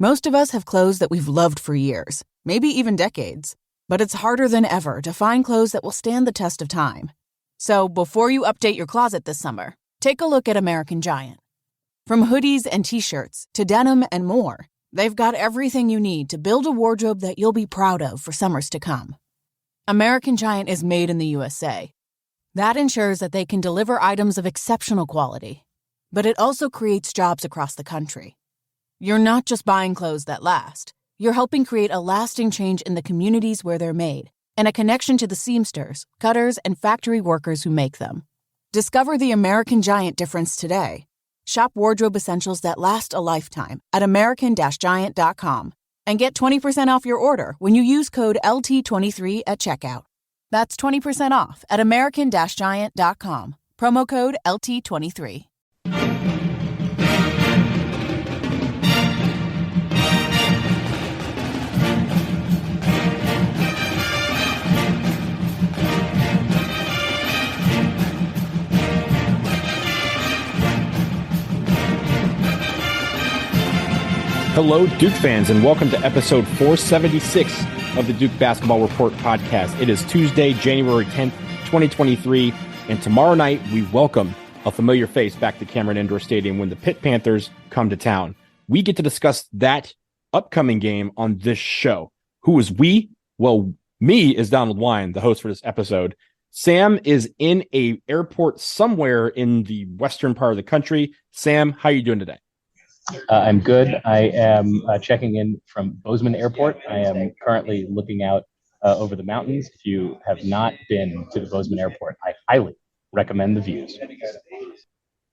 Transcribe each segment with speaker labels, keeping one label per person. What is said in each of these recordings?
Speaker 1: Most of us have clothes that we've loved for years, maybe even decades, but it's harder than ever to find clothes that will stand the test of time. So before you update your closet this summer, take a look at American Giant. From hoodies and t-shirts to denim and more, they've got everything you need to build a wardrobe that you'll be proud of for summers to come. American Giant is made in the USA. That ensures that they can deliver items of exceptional quality, but it also creates jobs across the country. You're not just buying clothes that last. You're helping create a lasting change in the communities where they're made and a connection to the seamsters, cutters, and factory workers who make them. Discover the American Giant difference today. Shop wardrobe essentials that last a lifetime at american-giant.com and get 20% off your order when you use code LT23 at checkout. That's 20% off at american-giant.com. Promo code LT23.
Speaker 2: Hello, Duke fans, and welcome to episode 476 of the Duke Basketball Report podcast. It is Tuesday, January 10th, 2023, and tomorrow night we welcome a familiar face back to Cameron Indoor Stadium when the Pitt Panthers come to town. We get to discuss that upcoming game on this show. Who is we? Well, me is Donald Wine, the host for this episode. Sam is in a airport somewhere in the western part of the country. Sam, how are you doing today?
Speaker 3: I'm good. I am checking in from Bozeman Airport. I am currently looking out over the mountains. If you have not been to the Bozeman Airport, I highly recommend the views.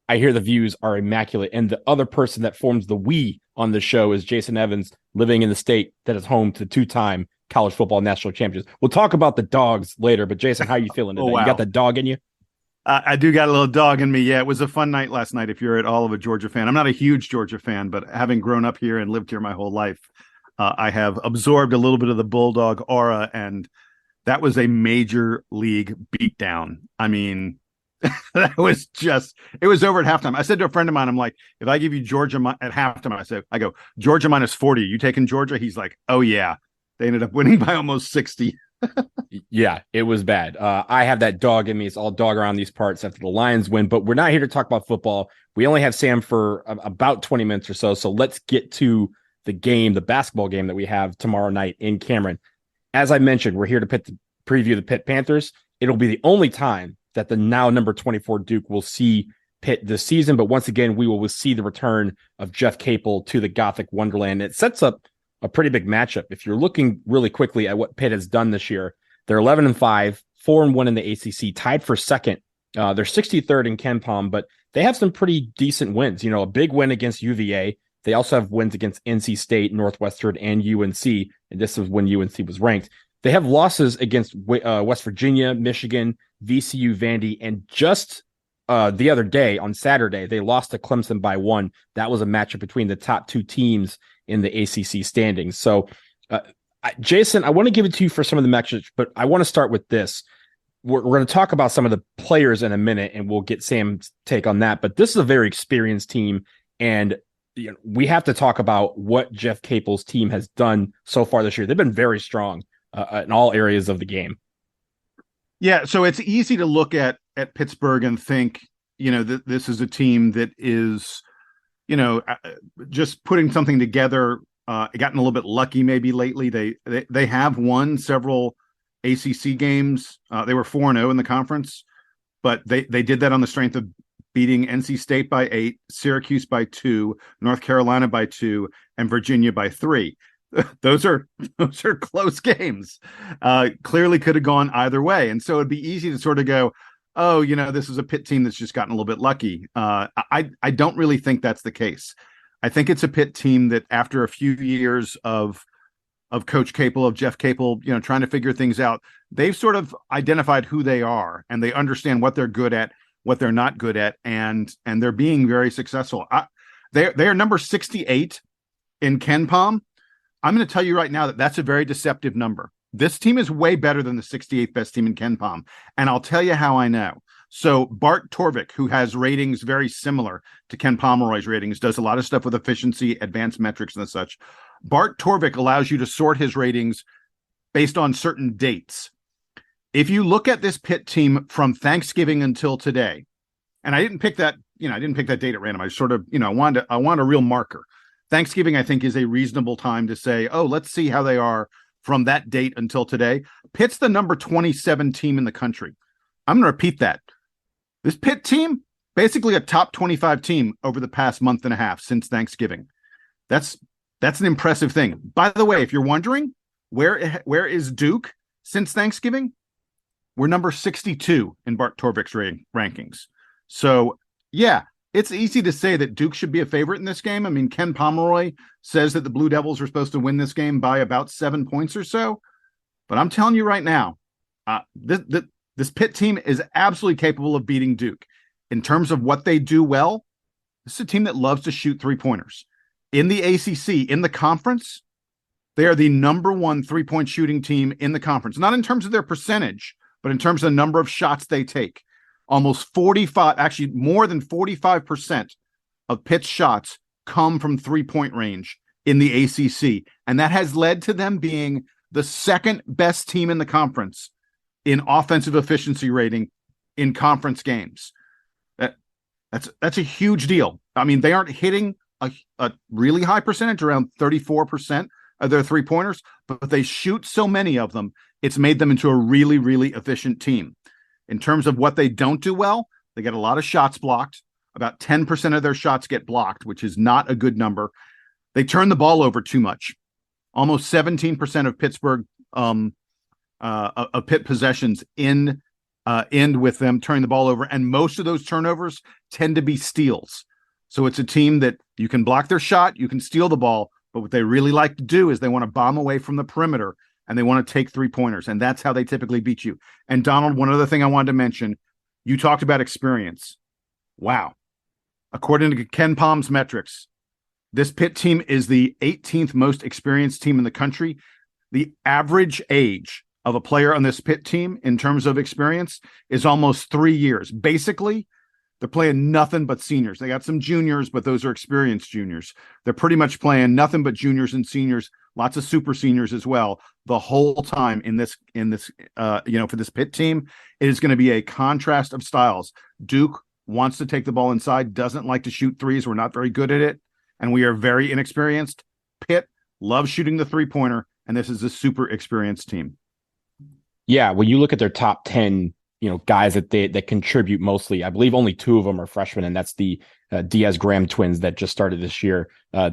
Speaker 2: I hear the views are immaculate. And the other person that forms the we on the show is Jason Evans, living in the state that is home to two-time college football national champions. We'll talk about the dogs later, but Jason, how are you feeling today?
Speaker 4: Oh, wow.
Speaker 2: You got the dog in you?
Speaker 4: I do got a little dog in me. Yeah, it was a fun night last night if you're at all of a Georgia fan. I'm not a huge Georgia fan, but having grown up here and lived here my whole life, I have absorbed a little bit of the Bulldog aura, and that was a major league beatdown. I mean, that was just, it was over at halftime. I said to a friend of mine, I'm like, if I give you Georgia at halftime, I go, Georgia minus 40, you taking Georgia? He's like, oh yeah. They ended up winning by almost 60.
Speaker 2: Yeah, it was bad. I have that dog in me. It's all dog around these parts after the Lions win, but we're not here to talk about football. We only have Sam for about 20 minutes or so. So let's get to the game, the basketball game that we have tomorrow night in Cameron. As I mentioned, we're here to preview the Pitt Panthers. It'll be the only time that the now number 24 Duke will see Pitt this season. But once again, we will see the return of Jeff Capel to the Gothic Wonderland. It sets up a pretty big matchup. If you're looking really quickly at what Pitt has done this year, they're 11-5, 4-1 in the ACC, tied for second. They're 63rd in KenPom, but they have some pretty decent wins. You know, a big win against UVA. They also have wins against NC State, Northwestern, and UNC. And this is when UNC was ranked. They have losses against West Virginia, Michigan, VCU, Vandy, and just the other day on Saturday, they lost to Clemson by 1. That was a matchup between the top two teams in the ACC standings. So, Jason, I want to give it to you for some of the matches, but I want to start with this. We're going to talk about some of the players in a minute, and we'll get Sam's take on that. But this is a very experienced team, and we have to talk about what Jeff Capel's team has done so far this year. They've been very strong in all areas of the game.
Speaker 4: Yeah, so it's easy to look at Pittsburgh and think, that this is a team that is, just putting something together. Gotten a little bit lucky maybe lately. They have won several ACC games. They were 4-0 in the conference, but they did that on the strength of beating NC State by 8, Syracuse by 2, North Carolina by 2, and Virginia by 3. Those are close games. Clearly could have gone either way. And so it'd be easy to sort of go, oh, this is a Pitt team that's just gotten a little bit lucky. I don't really think that's the case. I think it's a Pitt team that after a few years of Coach Capel, of Jeff Capel, trying to figure things out, they've sort of identified who they are and they understand what they're good at, what they're not good at, and they're being very successful. They are number 68 in KenPom. I'm going to tell you right now that that's a very deceptive number. This team is way better than the 68th best team in KenPom, and I'll tell you how I know. So Bart Torvik, who has ratings very similar to Ken Pomeroy's ratings, does a lot of stuff with efficiency, advanced metrics, and such. Bart Torvik allows you to sort his ratings based on certain dates. If you look at this Pitt team from Thanksgiving until today, and I didn't pick that date at random. I sort of, I want a real marker. Thanksgiving, I think, is a reasonable time to say, oh, let's see how they are from that date until today. Pitt's the number 27 team in the country. I'm going to repeat that. This Pitt team, basically a top 25 team over the past month and a half since Thanksgiving. That's an impressive thing. By the way, if you're wondering, where is Duke since Thanksgiving? We're number 62 in Bart Torvik's rankings. So, yeah, it's easy to say that Duke should be a favorite in this game. I mean, Ken Pomeroy says that the Blue Devils are supposed to win this game by about 7 points or so. But I'm telling you right now, this Pitt team is absolutely capable of beating Duke. In terms of what they do well, this is a team that loves to shoot three-pointers. In the ACC, in the conference, they are the number one three-point shooting team in the conference. Not in terms of their percentage, but in terms of the number of shots they take. Almost 45, actually more than 45% of Pitt's shots come from three-point range in the ACC. And that has led to them being the second best team in the conference in offensive efficiency rating in conference games. That's a huge deal. I mean, they aren't hitting a really high percentage, around 34% of their three-pointers, but they shoot so many of them, it's made them into a really, really efficient team. In terms of what they don't do well, they get a lot of shots blocked. About 10% of their shots get blocked, which is not a good number. They turn the ball over too much. Almost 17% of Pittsburgh Pitt possessions end with them turning the ball over, and most of those turnovers tend to be steals. So it's a team that you can block their shot, you can steal the ball, but what they really like to do is they want to bomb away from the perimeter and they want to take three-pointers, and that's how they typically beat you. And Donald, one other thing I wanted to mention, you talked about experience. Wow. According to Ken Palm's metrics, this Pitt team is the 18th most experienced team in the country. The average age of a player on this Pitt team in terms of experience is almost 3 years. Basically, they're playing nothing but seniors. They got some juniors, but those are experienced juniors. They're pretty much playing nothing but juniors and seniors, lots of super seniors as well, the whole time in this for this Pitt team. It is going to be a contrast of styles. Duke wants to take the ball inside, doesn't like to shoot threes. We're not very good at it, and we are very inexperienced. Pitt loves shooting the three-pointer, and this is a super experienced team.
Speaker 2: Yeah, when you look at their top 10, guys that contribute mostly, I believe only 2 of them are freshmen, and that's the Diaz-Graham twins that just started this year.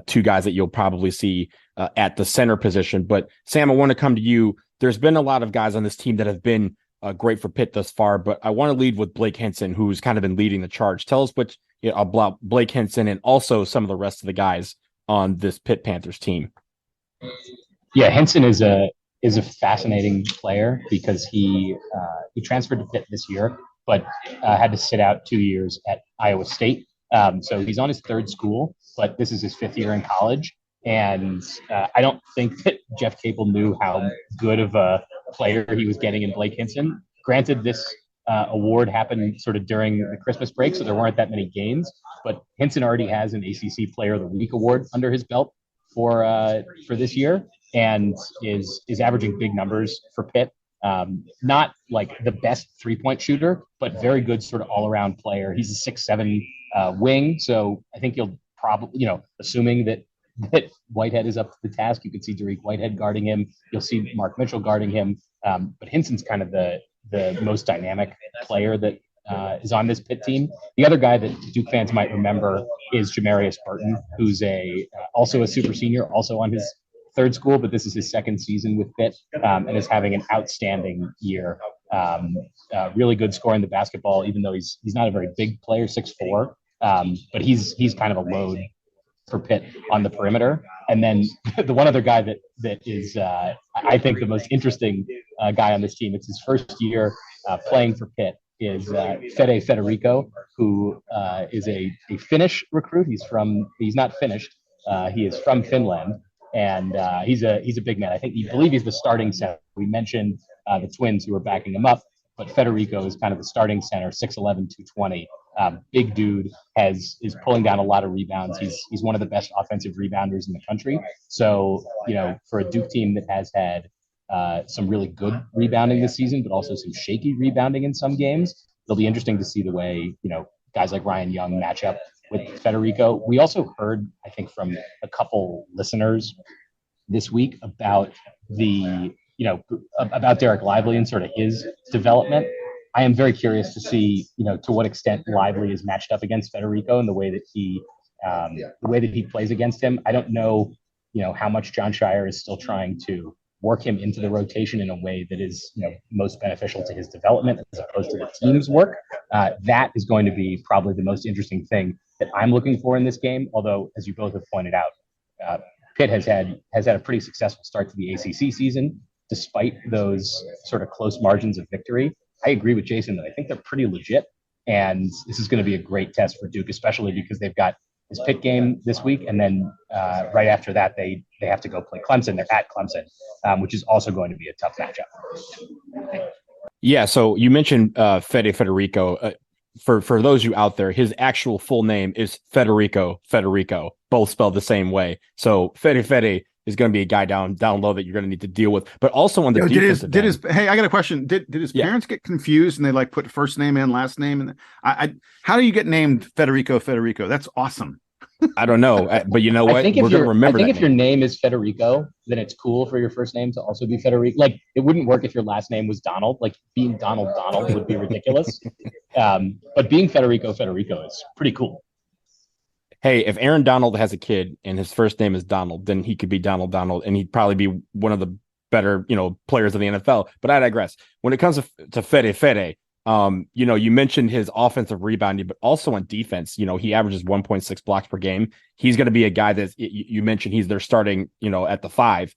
Speaker 2: 2 guys that you'll probably see at the center position. But Sam, I want to come to you. There's been a lot of guys on this team that have been great for Pitt thus far, but I want to lead with Blake Hinson, who's kind of been leading the charge. Tell us about Blake Hinson and also some of the rest of the guys on this Pitt Panthers team.
Speaker 3: Yeah, Hinson is a fascinating player because he transferred to Pitt this year, but had to sit out 2 years at Iowa State. So he's on his third school, but this is his 5th year in college. And I don't think that Jeff Capel knew how good of a player he was getting in Blake Hinson. Granted, this award happened sort of during the Christmas break, so there weren't that many games. But Hinson already has an ACC Player of the Week award under his belt for this year, and is averaging big numbers for Pitt. Not like the best 3-point shooter, but very good sort of all-around player. He's a 6'7" wing, so I think you'll probably, assuming that Whitehead is up to the task, you could see Dariq Whitehead guarding him. You'll see Mark Mitchell guarding him. But Hinson's kind of the most dynamic player that is on this Pitt team. The other guy that Duke fans might remember is Jamarius Burton, who's also a super senior, also on his third school, but this is his second season with Pitt, and is having an outstanding year. Really good scoring the basketball, even though he's not a very big player, 6'4", but he's kind of a load for Pitt on the perimeter. And then the one other guy that is, I think, the most interesting guy on this team, it's his first year playing for Pitt, is Fede Federico, who is a Finnish recruit. He's not Finnish. He is from Finland. And he's a big man. I believe he's the starting center. We mentioned the twins who are backing him up. but Federico is kind of the starting center, 6'11", 220. Big dude, is pulling down a lot of rebounds. He's one of the best offensive rebounders in the country. So, for a Duke team that has had some really good rebounding this season, but also some shaky rebounding in some games, it'll be interesting to see the way, guys like Ryan Young match up with Federico. We also heard, I think, from a couple listeners this week about about Derek Lively and sort of his development. I am very curious to see, to what extent Lively is matched up against Federico and the way that he plays against him. I don't know, how much John Shire is still trying to work him into the rotation in a way that is, most beneficial to his development as opposed to the team's work. That is going to be probably the most interesting thing that I'm looking for in this game. Although, as you both have pointed out, Pitt has had a pretty successful start to the ACC season, despite those sort of close margins of victory. I agree with Jason that I think they're pretty legit, and this is going to be a great test for Duke, especially because they've got this Pitt game this week, and then right after that they have to go play Clemson. They're at Clemson, which is also going to be a tough matchup.
Speaker 2: Yeah, so you mentioned Federico. For those of you out there, his actual full name is Federico, both spelled the same way. So Fede is going to be a guy down low that you're going to need to deal with. But also on the defensive end,
Speaker 4: hey, I got a question. Did his parents get confused and they put first name and last name? And how do you get named Federico? That's awesome.
Speaker 2: I don't know, but you know what? We're going to remember.
Speaker 3: I think if your name is Federico, then it's cool for your first name to also be Federico. It wouldn't work if your last name was Donald. Being Donald would be ridiculous. But being Federico is pretty cool.
Speaker 2: Hey, if Aaron Donald has a kid and his first name is Donald, then he could be Donald, and he'd probably be one of the better, players of the NFL. But I digress. When it comes to Fede, you mentioned his offensive rebounding, but also on defense, he averages 1.6 blocks per game. He's going to be a guy that you mentioned they're starting, at the 5.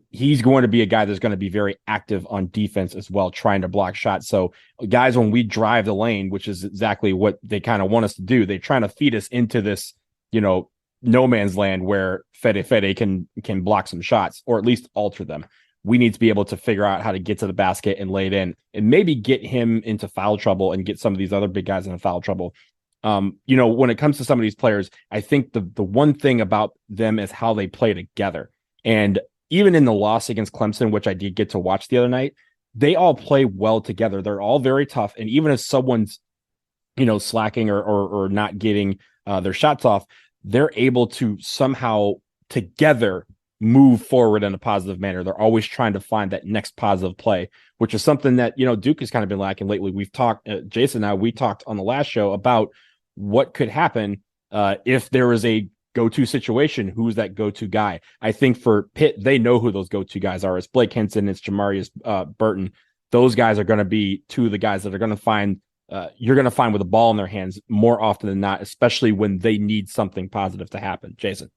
Speaker 2: He's going to be a guy that's going to be very active on defense as well, trying to block shots. So guys, when we drive the lane, which is exactly what they kind of want us to do, they're trying to feed us into this, no man's land where Fede can block some shots or at least alter them. We need to be able to figure out how to get to the basket and lay it in and maybe get him into foul trouble and get some of these other big guys into foul trouble. When it comes to some of these players, I think the one thing about them is how they play together. And even in the loss against Clemson, which I did get to watch the other night, they all play well together. They're all very tough. And even if someone's, slacking or not getting their shots off, they're able to somehow together move forward in a positive manner. They're always trying to find that next positive play, which is something that, Duke has kind of been lacking lately. We've talked, Jason and I, we talked on the last show about what could happen if there is a go-to situation. Who's that go-to guy? I think for Pitt, they know who those go-to guys are. It's Blake Henson, it's Jamarius Burton. Those guys are going to be two of the guys that are going to find you're going to find with the ball in their hands more often than not, especially when they need something positive to happen. Jason.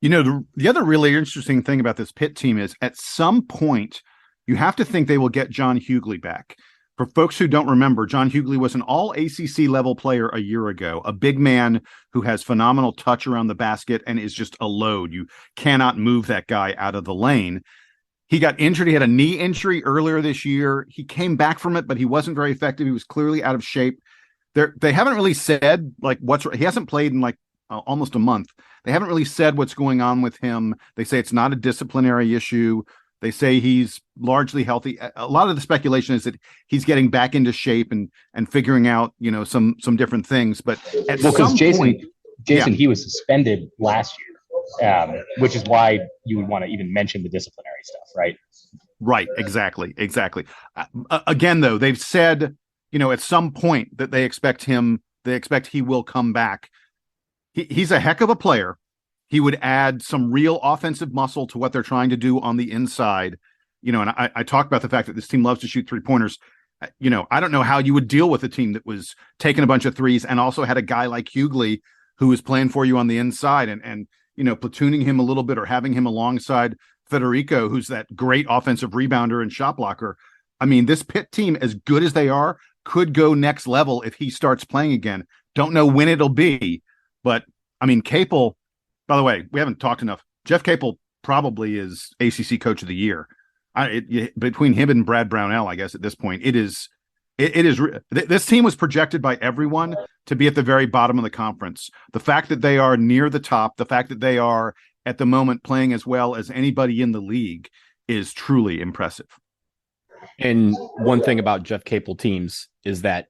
Speaker 4: The other really interesting thing about this Pitt team is at some point you have to think they will get John Hughley back. For folks who don't remember, John Hughley was an all ACC level player a year ago, a big man who has phenomenal touch around the basket and is just a load. You cannot move that guy out of the lane. He got injured. He had a knee injury earlier this year. He came back from it, but he wasn't very effective. He was clearly out of shape. They haven't really said he hasn't played in almost a month. They haven't really said what's going on with him. They say it's not a disciplinary issue. They say he's largely healthy. A lot of the speculation is that he's getting back into shape and figuring out, some different things. But
Speaker 3: because Jason, he was suspended last year, which is why you would want to even mention the disciplinary stuff, right?
Speaker 4: Right. Exactly. Again, though, they've said, at some point that they expect he will come back. He's a heck of a player. He would add some real offensive muscle to what they're trying to do on the inside. And I talked about the fact that this team loves to shoot 3-pointers. I don't know how you would deal with a team that was taking a bunch of threes and also had a guy like Hughley who was playing for you on the inside and platooning him a little bit or having him alongside Federico, who's that great offensive rebounder and shot blocker. I mean, this Pitt team, as good as they are, could go next level if he starts playing again. Don't know when it'll be, but I mean, Capel, by the way, we haven't talked enough. Jeff Capel probably is ACC Coach of the Year. Between him and Brad Brownell, I guess at this point, it is It is. This team was projected by everyone to be at the very bottom of the conference. The fact that they are near the top, the fact that they are at the moment playing as well as anybody in the league is truly impressive.
Speaker 2: And one thing about Jeff Capel teams is that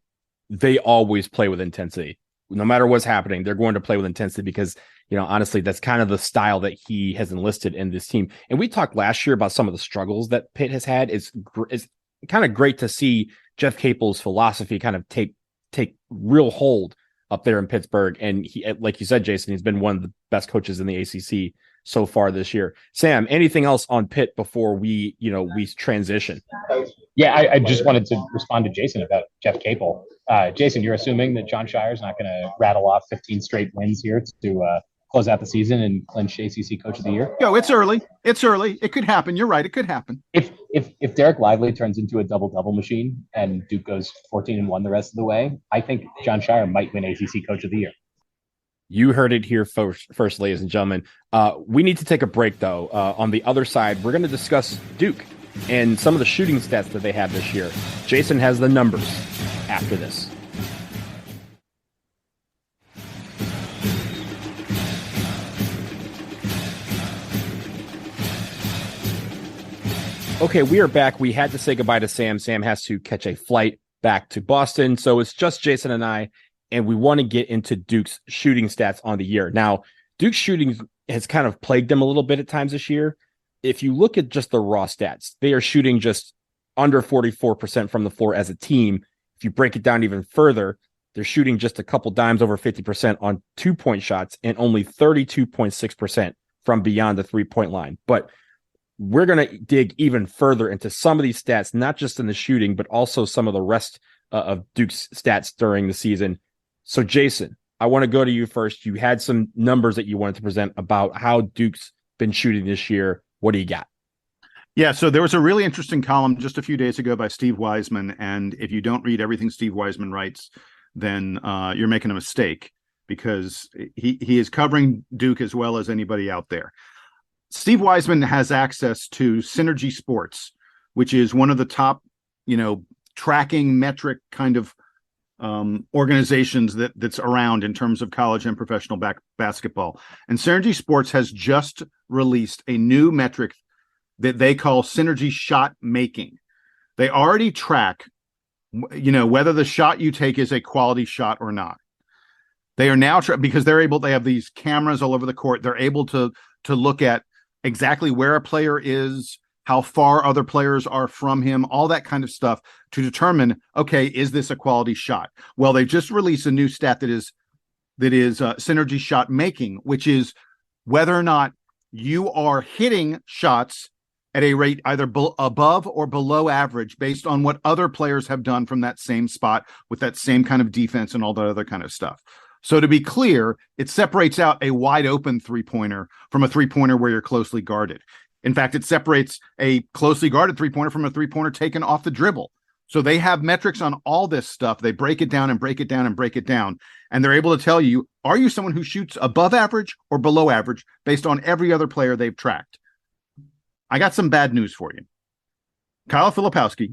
Speaker 2: they always play with intensity. No matter what's happening, they're going to play with intensity because, honestly, that's kind of the style that he has enlisted in this team. And we talked last year about some of the struggles that Pitt has had. It's kind of great to see Jeff Capel's philosophy kind of take real hold up there in Pittsburgh. And he, like you said, Jason, he's been one of the best coaches in the ACC so far this year. Sam, anything else on Pitt before we transition?
Speaker 3: Yeah, I just wanted to respond to Jason about Jeff Capel. Jason, you're assuming that John Shire's not going to rattle off 15 straight wins here to close out the season and clinch ACC Coach of the Year?
Speaker 4: Yo, it's early. It's early. It could happen. You're right. It could happen.
Speaker 3: If Derek Lively turns into a double-double machine and Duke goes 14-1 the rest of the way, I think John Shire might win ACC Coach of the Year.
Speaker 2: You heard it here first, ladies and gentlemen. We need to take a break, though. On the other side, we're going to discuss Duke and some of the shooting stats that they have this year. Jason has the numbers after this. Okay, we are back. We had to say goodbye to Sam. Sam has to catch a flight back to Boston. So it's just Jason and I, and we want to get into Duke's shooting stats on the year. Now, Duke's shooting has kind of plagued them a little bit at times this year. If you look at just the raw stats, they are shooting just under 44% from the floor as a team. If you break it down even further, they're shooting just a couple dimes over 50% on 2-point shots and only 32.6% from beyond the 3-point line. But we're going to dig even further into some of these stats, not just in the shooting, but also some of the rest of Duke's stats during the season. So, Jason, I want to go to you first. You had some numbers that you wanted to present about how Duke's been shooting this year. What do you got?
Speaker 4: Yeah, so there was a really interesting column just a few days ago by Steve Wiseman, and if you don't read everything Steve Wiseman writes, then you're making a mistake because he is covering Duke as well as anybody out there. Steve Wiseman has access to Synergy Sports, which is one of the top, tracking metric kind of organizations that's around in terms of college and professional basketball. And Synergy Sports has just released a new metric that they call Synergy Shot Making. They already track, whether the shot you take is a quality shot or not. They are now because they have these cameras all over the court. They're able to look at exactly where a player is, how far other players are from him, all that kind of stuff to determine, okay, is this a quality shot? Well, they just released a new stat that is Synergy Shot Making, which is whether or not you are hitting shots at a rate either above or below average based on what other players have done from that same spot with that same kind of defense and all that other kind of stuff. So to be clear, it separates out a wide open three-pointer from a three-pointer where you're closely guarded. In fact, it separates a closely guarded three-pointer from a three-pointer taken off the dribble. So they have metrics on all this stuff. They break it down and break it down and break it down. And they're able to tell you, are you someone who shoots above average or below average based on every other player they've tracked? I got some bad news for you. Kyle Filipowski,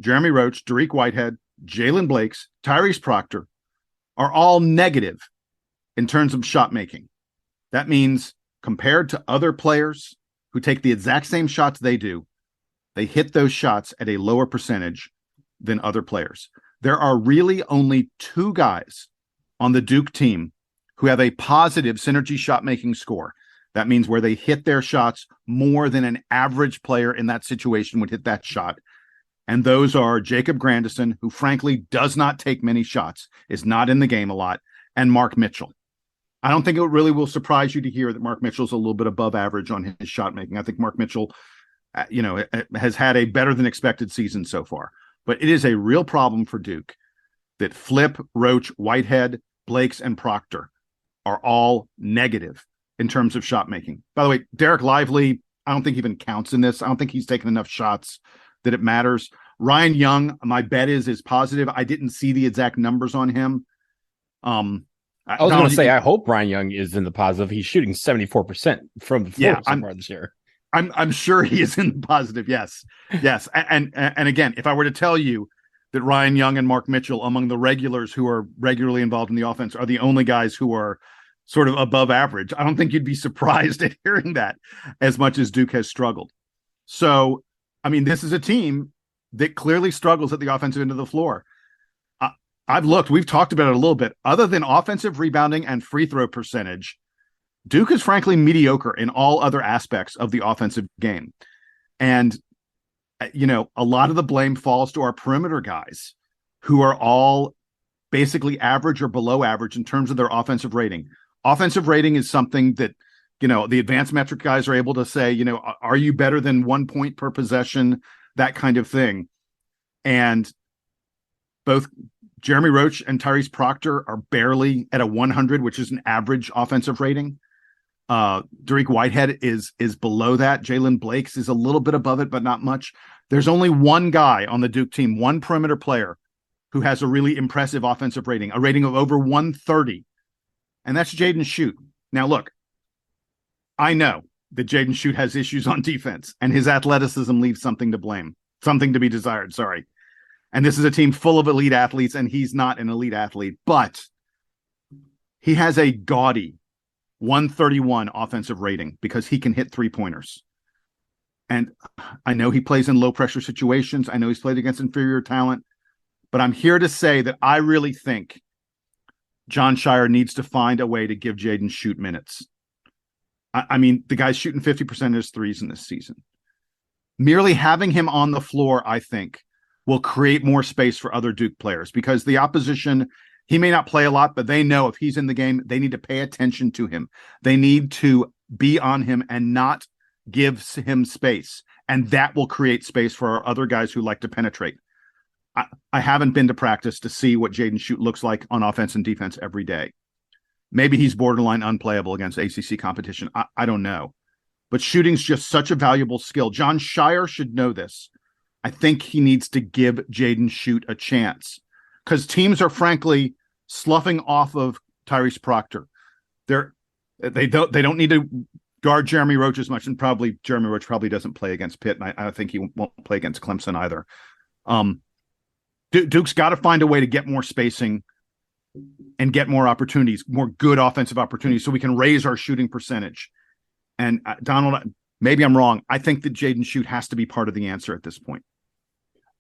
Speaker 4: Jeremy Roach, Dariq Whitehead, Jalen Blakes, Tyrese Proctor are all negative in terms of shot making. That means compared to other players who take the exact same shots they do, they hit those shots at a lower percentage than other players. There are really only 2 guys on the Duke team who have a positive Synergy shot making score. That means where they hit their shots more than an average player in that situation would hit that shot. And those are Jacob Grandison, who frankly does not take many shots, is not in the game a lot, and Mark Mitchell. I don't think it really will surprise you to hear that Mark Mitchell's a little bit above average on his shot making. I think Mark Mitchell, has had a better than expected season so far. But it is a real problem for Duke that Flip, Roach, Whitehead, Blakes, and Proctor are all negative in terms of shot making. By the way, Derek Lively, I don't think even counts in this. I don't think he's taken enough shots that it matters. Ryan Young, my bet is positive. I didn't see the exact numbers on him.
Speaker 2: I was going to say, I hope Ryan Young is in the positive. He's shooting 74% from the floor so far this year.
Speaker 4: I'm sure he is in the positive. Yes. And again, if I were to tell you that Ryan Young and Mark Mitchell, among the regulars who are regularly involved in the offense, are the only guys who are sort of above average. I don't think you'd be surprised at hearing that, as much as Duke has struggled. So, I mean, this is a team that clearly struggles at the offensive end of the floor. I've looked, we've talked about it a little bit. Other than offensive rebounding and free throw percentage, Duke is frankly mediocre in all other aspects of the offensive game. And, you know, a lot of the blame falls to our perimeter guys, who are all basically average or below average in terms of their offensive rating. Offensive rating is something that, you know, the advanced metric guys are able to say, you know, are you better than 1 point per possession, that kind of thing. And both Jeremy Roach and Tyrese Proctor are barely at a 100, which is an average offensive rating. Derek Whitehead is below that. Jalen Blakes is a little bit above it, but not much. There's only one guy on the Duke team, one perimeter player, who has a really impressive offensive rating, a rating of over 130. And that's Jaden Schutt. Now, look, I know that Jaden Schutt has issues on defense, and his athleticism leaves something to be desired. Sorry. And this is a team full of elite athletes, and he's not an elite athlete, but he has a gaudy 131 offensive rating because he can hit 3-pointers. And I know he plays in low pressure situations. I know he's played against inferior talent, but I'm here to say that I really think John Shire needs to find a way to give Jaden Schutt minutes. I mean, the guy's shooting 50% of his threes in this season. Merely having him on the floor, I think, will create more space for other Duke players, because the opposition, he may not play a lot, but they know if he's in the game, they need to pay attention to him. They need to be on him and not give him space. And that will create space for our other guys who like to penetrate. I haven't been to practice to see what Jaden Schutt looks like on offense and defense every day. Maybe he's borderline unplayable against ACC competition. I don't know. But shooting's just such a valuable skill. John Shire should know this. I think he needs to give Jaden Schutt a chance, because teams are frankly sloughing off of Tyrese Proctor. They don't need to guard Jeremy Roach as much, and probably Jeremy Roach probably doesn't play against Pitt, and I think he won't play against Clemson either. Duke's got to find a way to get more spacing and get more opportunities, more good offensive opportunities, so we can raise our shooting percentage. And Donald, maybe I'm wrong. I think that Jaden Schutt has to be part of the answer at this point.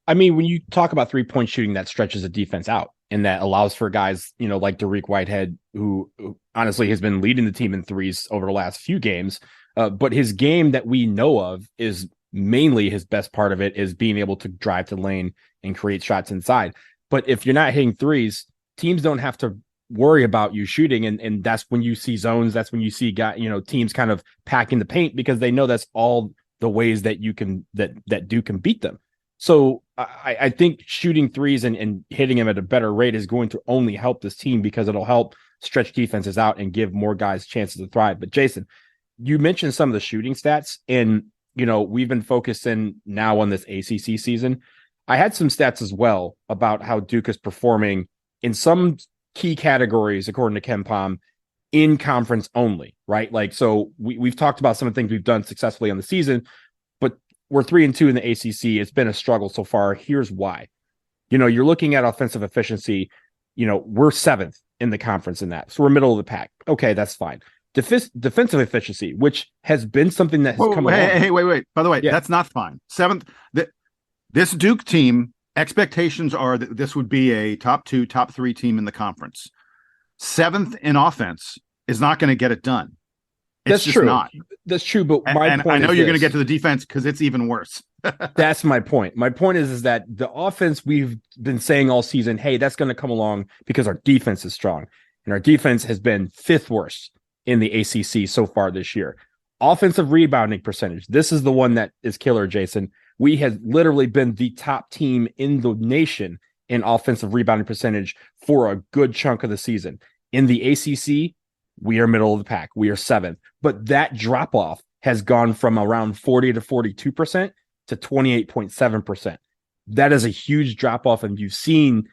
Speaker 2: I mean, when you talk about 3-point shooting, that stretches the defense out, and that allows for guys, you know, like Derek Whitehead, who honestly has been leading the team in threes over the last few games. But his game that we know of is mainly, his best part of it is being able to drive to the lane and create shots inside. But if you're not hitting threes, teams don't have to worry about you shooting. And that's when you see zones. That's when you see teams kind of packing the paint, because they know that's all the ways that you can, that Duke can beat them. So I think shooting threes and hitting them at a better rate is going to only help this team, because it'll help stretch defenses out and give more guys chances to thrive. But Jason, you mentioned some of the shooting stats, and, you know, we've been focusing now on this ACC season. I had some stats as well about how Duke is performing in some key categories, according to KenPom, in conference only, right? Like, so we've talked about some of the things we've done successfully on the season, but we're 3-2 in the ACC. It's been a struggle so far. Here's why. You know, you're looking at offensive efficiency. You know, we're 7th in the conference in that. So we're middle of the pack. Okay, that's fine. Defensive efficiency, which has been something that has come along.
Speaker 4: Hey, wait. By the way, that's not fine. 7th. This Duke team, expectations are that this would be a top 2, top 3 team in the conference. 7th in offense is not going to get it done.
Speaker 2: That's true. Not. That's true. But my point,
Speaker 4: I know you're going to get to the defense because it's even worse.
Speaker 2: That's my point. My point is that the offense, we've been saying all season, hey, that's going to come along because our defense is strong, and our defense has been 5th worst in the ACC so far this year. Offensive rebounding percentage. This is the one that is killer, Jason. We have literally been the top team in the nation in offensive rebounding percentage for a good chunk of the season. In the ACC, we are middle of the pack. We are 7th. But that drop off has gone from around 40 to 42% to 28.7%. That is a huge drop off. And you've seen,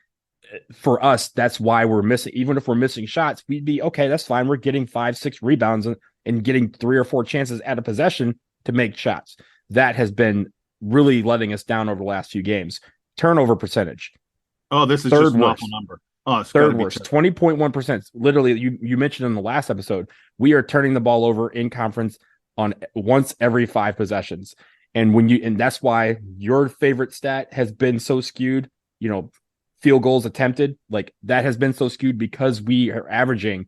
Speaker 2: for us, that's why we're missing. Even if we're missing shots, we'd be okay. That's fine. We're getting 5-6 rebounds and getting 3 or 4 chances at a possession to make shots. That has been really letting us down over the last few games. Turnover percentage.
Speaker 4: Oh, this is
Speaker 2: Third
Speaker 4: just an
Speaker 2: worst.
Speaker 4: awful number. Oh, it's
Speaker 2: Third worst, 20.1%. Literally, you mentioned in the last episode, we are turning the ball over in conference on once every 5 possessions. And that's why your favorite stat has been so skewed, field goals attempted, like that has been so skewed because we are averaging,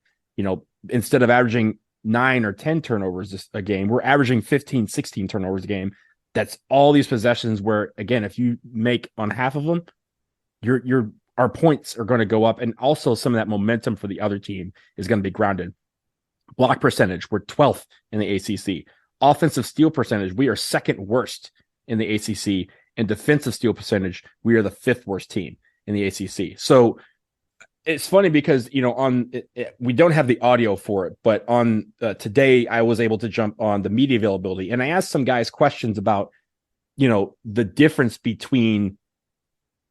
Speaker 2: instead of averaging 9 or 10 turnovers a game, we're averaging 15, 16 turnovers a game. That's all these possessions where, again, if you make on half of them, our points are going to go up. And also some of that momentum for the other team is going to be grounded. Block percentage, we're 12th in the ACC. Offensive steal percentage, we are second worst in the ACC. And defensive steal percentage, we are the 5th worst team in the ACC. So it's funny because, we don't have the audio for it, but on today, I was able to jump on the media availability. And I asked some guys questions about, the difference between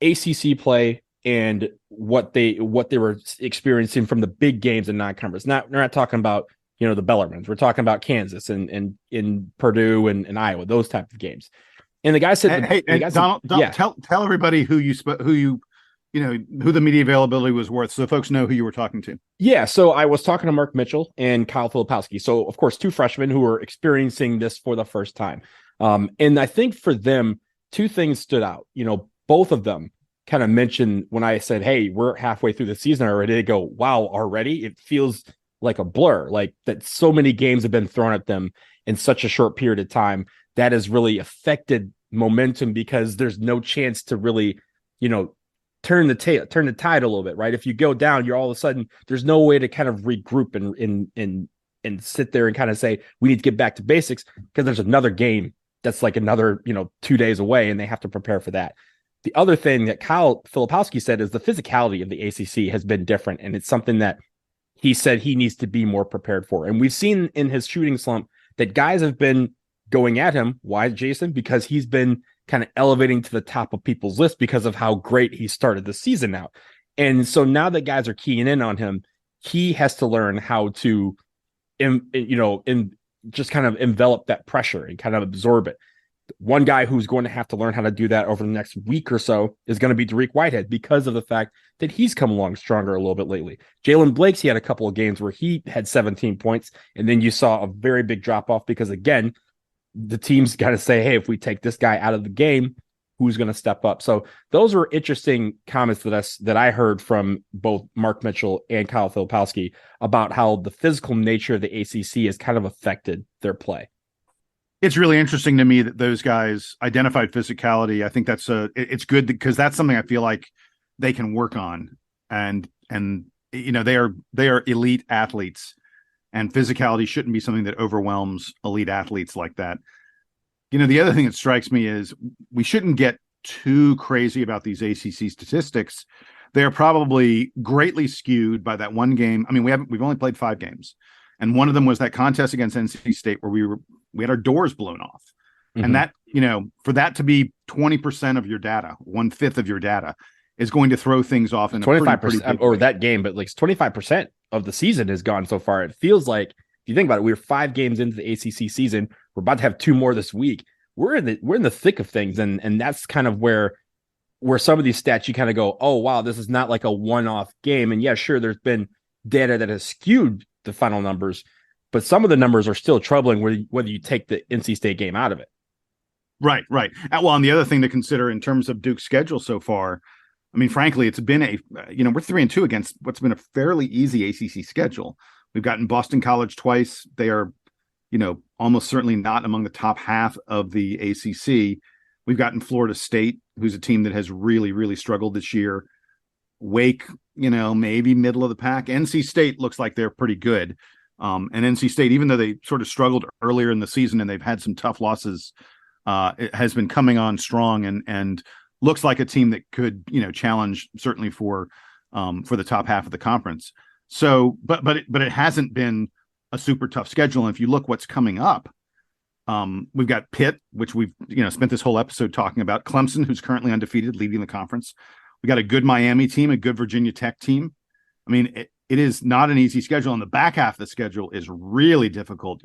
Speaker 2: ACC play and what they were experiencing from the big games in non-conference. We're not talking about, the Bellarmines. We're talking about Kansas and in Purdue and Iowa, those type of games. And the guy said,
Speaker 4: Donald,
Speaker 2: yeah.
Speaker 4: tell everybody who the media availability was worth, so folks know who you were talking to.
Speaker 2: Yeah, so I was talking to Mark Mitchell and Kyle Filipowski. So, of course, 2 freshmen who are experiencing this for the first time. And I think for them, 2 things stood out. Both of them kind of mentioned when I said, hey, we're halfway through the season already, they go, wow, already? It feels like a blur, like that so many games have been thrown at them in such a short period of time that has really affected momentum because there's no chance to really, turn the tide a little bit, right? If you go down, you're all of a sudden, there's no way to kind of regroup and sit there and kind of say, we need to get back to basics because there's another game that's like another, 2 days away and they have to prepare for that. The other thing that Kyle Filipowski said is the physicality of the ACC has been different. And it's something that he said he needs to be more prepared for. And we've seen in his shooting slump that guys have been going at him. Why, Jason? Because he's been kind of elevating to the top of people's list because of how great he started the season out. And so now that guys are keying in on him, he has to learn how to, just kind of envelop that pressure and kind of absorb it. One guy who's going to have to learn how to do that over the next week or so is going to be Dariq Whitehead because of the fact that he's come along stronger a little bit lately. Jalen Blakes, he had a couple of games where he had 17 points, and then you saw a very big drop off because, again, the team's got to say, hey, if we take this guy out of the game, who's going to step up? So those were interesting comments that I heard from both Mark Mitchell and Kyle Filipowski about how the physical nature of the ACC has kind of affected their play.
Speaker 4: It's really interesting to me that those guys identified physicality. I think it's good because that's something I feel like they can work on. And they are elite athletes, and physicality shouldn't be something that overwhelms elite athletes like that. The other thing that strikes me is we shouldn't get too crazy about these ACC statistics. They're probably greatly skewed by that one game. I mean, we've only played 5 games, and one of them was that contest against NC State where we had our doors blown off. Mm-hmm. And that, for that to be 20% of your data, 1/5 of your data, is going to throw things off in
Speaker 2: 25% or that game, but like 25% of the season has gone so far. It feels like, if you think about it, we're 5 games into the ACC season. We're about to have 2 more this week. We're in the thick of things, and that's kind of where some of these stats you kind of go, oh wow, this is not like a one-off game. And yeah, sure, there's been data that has skewed the final numbers, but some of the numbers are still troubling whether you take the NC State game out of it.
Speaker 4: Right. Well, and the other thing to consider in terms of Duke's schedule so far, I mean, frankly, it's been we're 3-2 against what's been a fairly easy ACC schedule. We've gotten Boston College twice. They are, almost certainly not among the top half of the ACC. We've gotten Florida State, who's a team that has really, really struggled this year. Wake, maybe middle of the pack. NC State looks like they're pretty good. And NC State, even though they sort of struggled earlier in the season and they've had some tough losses, it has been coming on strong and looks like a team that could, challenge certainly for the top half of the conference. So, but it hasn't been a super tough schedule. And if you look what's coming up, we've got Pitt, which we've spent this whole episode talking about. Clemson, who's currently undefeated, leading the conference. We got a good Miami team, a good Virginia Tech team. I mean, it is not an easy schedule, and the back half of the schedule is really difficult.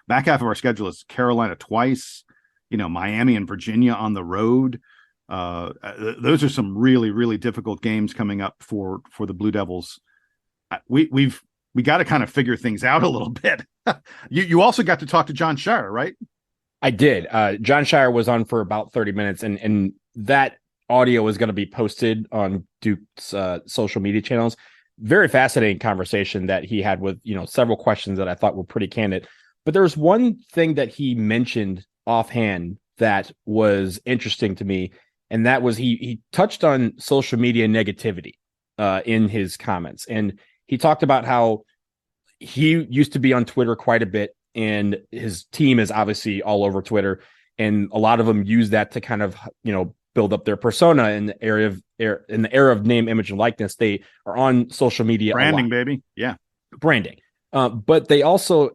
Speaker 4: Back half of our schedule is Carolina twice, Miami and Virginia on the road. Those are some really, really difficult games coming up for the Blue Devils. We got to kind of figure things out a little bit. You also got to talk to John Shire, right?
Speaker 2: I did. John Shire was on for about 30 minutes, and that audio is going to be posted on Duke's social media channels. Very fascinating conversation that he had with, several questions that I thought were pretty candid. But there was one thing that he mentioned offhand that was interesting to me, and that was he touched on social media negativity in his comments. And he talked about how he used to be on Twitter quite a bit, and his team is obviously all over Twitter, and a lot of them use that to kind of, build up their persona in the era of name, image, and likeness. They are on social media,
Speaker 4: branding, baby, yeah,
Speaker 2: branding. But they also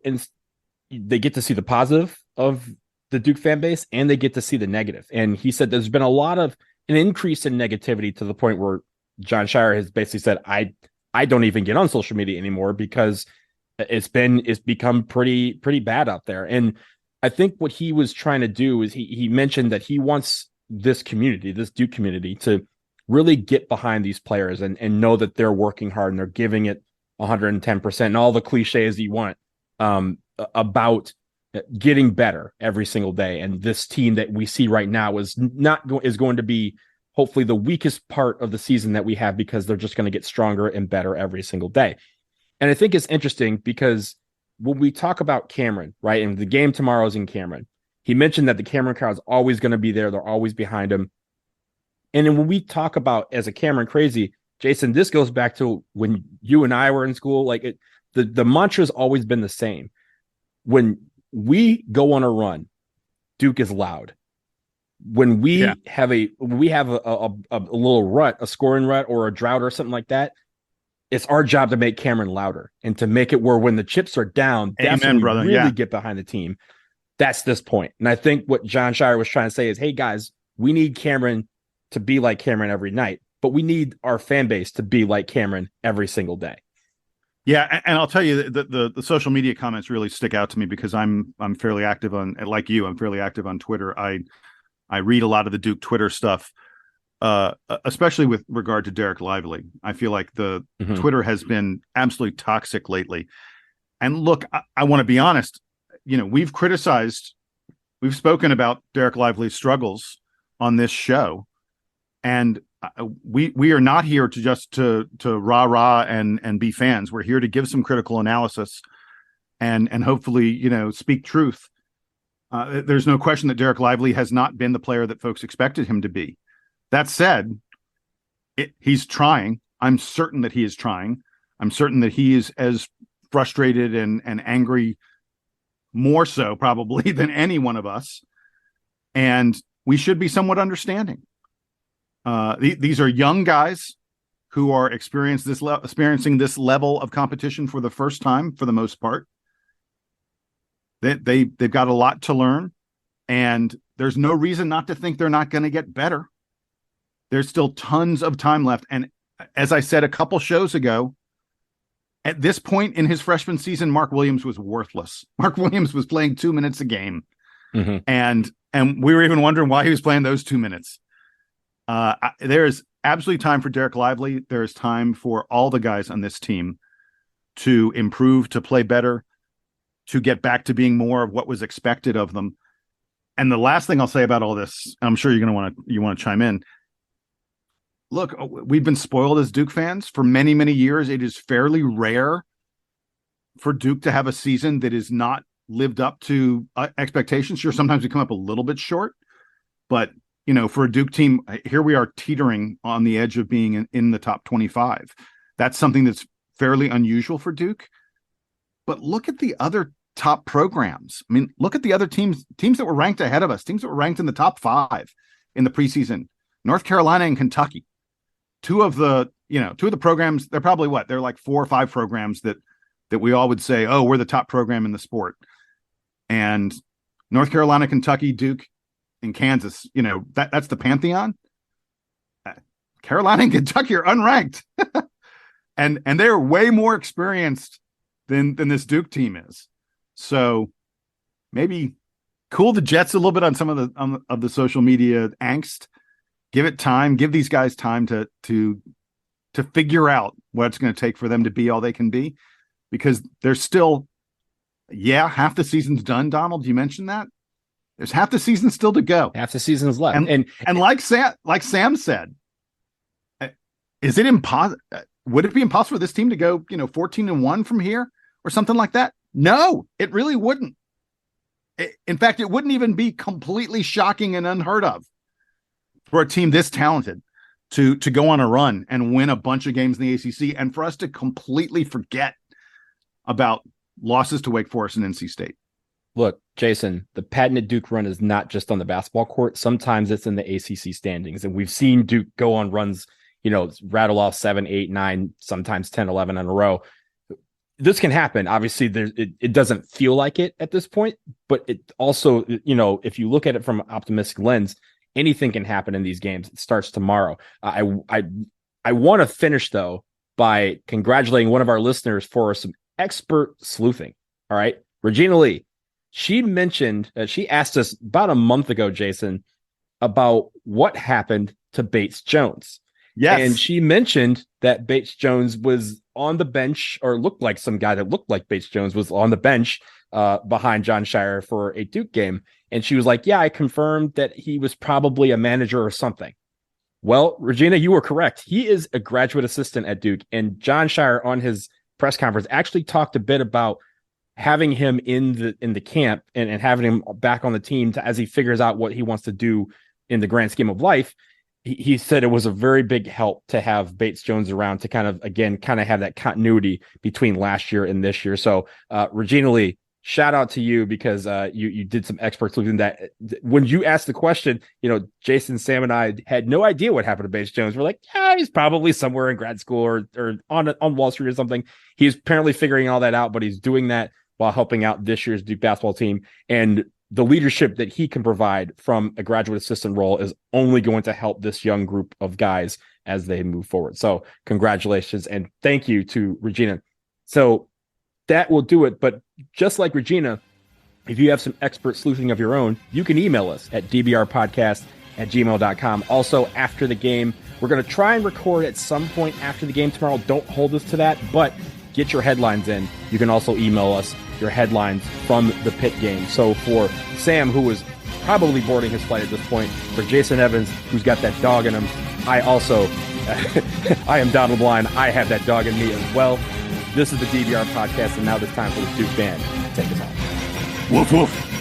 Speaker 2: they get to see the positive of the Duke fan base, and they get to see the negative. And he said there's been an increase in negativity to the point where John Shire has basically said, I don't even get on social media anymore because it's become pretty bad out there. And I think what he was trying to do is he mentioned that he wants this Duke community, to really get behind these players and know that they're working hard and they're giving it 110%, and all the cliches you want about getting better every single day. And this team that we see right now is going to be hopefully the weakest part of the season that we have, because they're just going to get stronger and better every single day. And I think it's interesting because when we talk about Cameron, right, and the game tomorrow is in Cameron, he mentioned that the Cameron crowd is always going to be there. They're always behind him. And then when we talk about as a Cameron crazy, Jason, this goes back to when you and I were in school. Like the mantra has always been the same. When we go on a run, Duke is loud. When we have a little rut, a scoring rut or a drought or something like that, it's our job to make Cameron louder and to make it where when the chips are down, that's when we really get behind the team. That's this point. And I think what John Shire was trying to say is, hey guys, we need Cameron to be like Cameron every night, but we need our fan base to be like Cameron every single day.
Speaker 4: Yeah, and I'll tell you the social media comments really stick out to me because I'm fairly active on, like you, I'm fairly active on Twitter. I read a lot of the Duke Twitter stuff, especially with regard to Derek Lively. I feel like the Twitter has been absolutely toxic lately. And look, I want to be honest. We've spoken about Derek Lively's struggles on this show, and we are not here to just to rah and be fans. We're here to give some critical analysis and hopefully speak truth. There's no question that Derek Lively has not been the player that folks expected him to be. That said, he's trying. I'm certain that he is trying. I'm certain that he is as frustrated and angry, more so probably than any one of us. And we should be somewhat understanding. These are young guys who are experiencing this level of competition for the first time, for the most part. They've got a lot to learn, and there's no reason not to think they're not going to get better. There's still tons of time left. And as I said a couple shows ago, at this point in his freshman season, Mark Williams was worthless. Mark Williams was playing 2 minutes a game. And we were even wondering why he was playing those 2 minutes. There is absolutely time for Derek Lively. There's time for all the guys on this team to improve, to play better, to get back to being more of what was expected of them. And the last thing I'll say about all this, I'm sure you're going to want to chime in. Look, we've been spoiled as Duke fans for many, many years. It is fairly rare for Duke to have a season that is not lived up to expectations. Sure, sometimes we come up a little bit short, but for a Duke team, here we are teetering on the edge of being in the top 25. That's something that's fairly unusual for Duke. But look at the other top programs. I mean, look at the other teams that were ranked ahead of us, teams that were ranked in the top 5 in the preseason. North Carolina and Kentucky. Two of the programs, they're probably they're like 4 or 5 programs that we all would say, oh, we're the top program in the sport. And North Carolina, Kentucky, Duke, and Kansas, that's the pantheon. Carolina and Kentucky are unranked. and they're way more experienced than this Duke team is. So maybe cool the jets a little bit on some of the social media angst Give it time. Give these guys time to figure out what it's going to take for them to be all they can be, because there's still, half the season's done. Donald, you mentioned that. There's half the season still to go.
Speaker 2: Half the season is left.
Speaker 4: And like Sam said, is it impossible? Would it be impossible for this team to go, 14-1 from here or something like that? No, it really wouldn't. In fact, it wouldn't even be completely shocking and unheard of for a team this talented to go on a run and win a bunch of games in the ACC, and for us to completely forget about losses to Wake Forest and NC State.
Speaker 2: Look, Jason, the patented Duke run is not just on the basketball court. Sometimes it's in the ACC standings, and we've seen Duke go on runs, rattle off 7, 8, 9, sometimes 10, 11 in a row. This can happen. Obviously, it doesn't feel like it at this point, but it also, if you look at it from an optimistic lens, anything can happen in these games. It starts tomorrow. I want to finish, though, by congratulating one of our listeners for some expert sleuthing. All right. Regina Lee, she mentioned, she asked us about a month ago, Jason, about what happened to Bates Jones.
Speaker 4: Yes.
Speaker 2: And she mentioned that Bates Jones was on the bench, or looked like some guy that looked like Bates Jones was on the bench behind John Shire for a Duke game. And she was like, yeah, I confirmed that he was probably a manager or something. Well, Regina, you were correct. He is a graduate assistant at Duke. And John Shire on his press conference actually talked a bit about having him in the camp and having him back on the team as he figures out what he wants to do in the grand scheme of life. He said it was a very big help to have Bates Jones around to kind of have that continuity between last year and this year. So Regina Lee, shout out to you, because you did some expert sleuthing. That when you asked the question, Jason, Sam, and I had no idea what happened to Bates Jones. We're like, yeah, he's probably somewhere in grad school or on Wall Street or something. He's apparently figuring all that out, but he's doing that while helping out this year's Duke basketball team. And the leadership that he can provide from a graduate assistant role is only going to help this young group of guys as they move forward. So congratulations and thank you to Regina. So that will do it. But just like Regina, if you have some expert sleuthing of your own, you can email us at dbrpodcast@gmail.com. Also, after the game, we're going to try and record at some point after the game tomorrow. Don't hold us to that, but get your headlines in. You can also email us your headlines from the Pitt game. So for Sam, who was probably boarding his flight at this point, for Jason Evans, who's got that dog in him, I also, I am Donald Blind. I have that dog in me as well. This is the DBR podcast, and now it's time for the Duke Band to take us home.
Speaker 4: Woof, woof.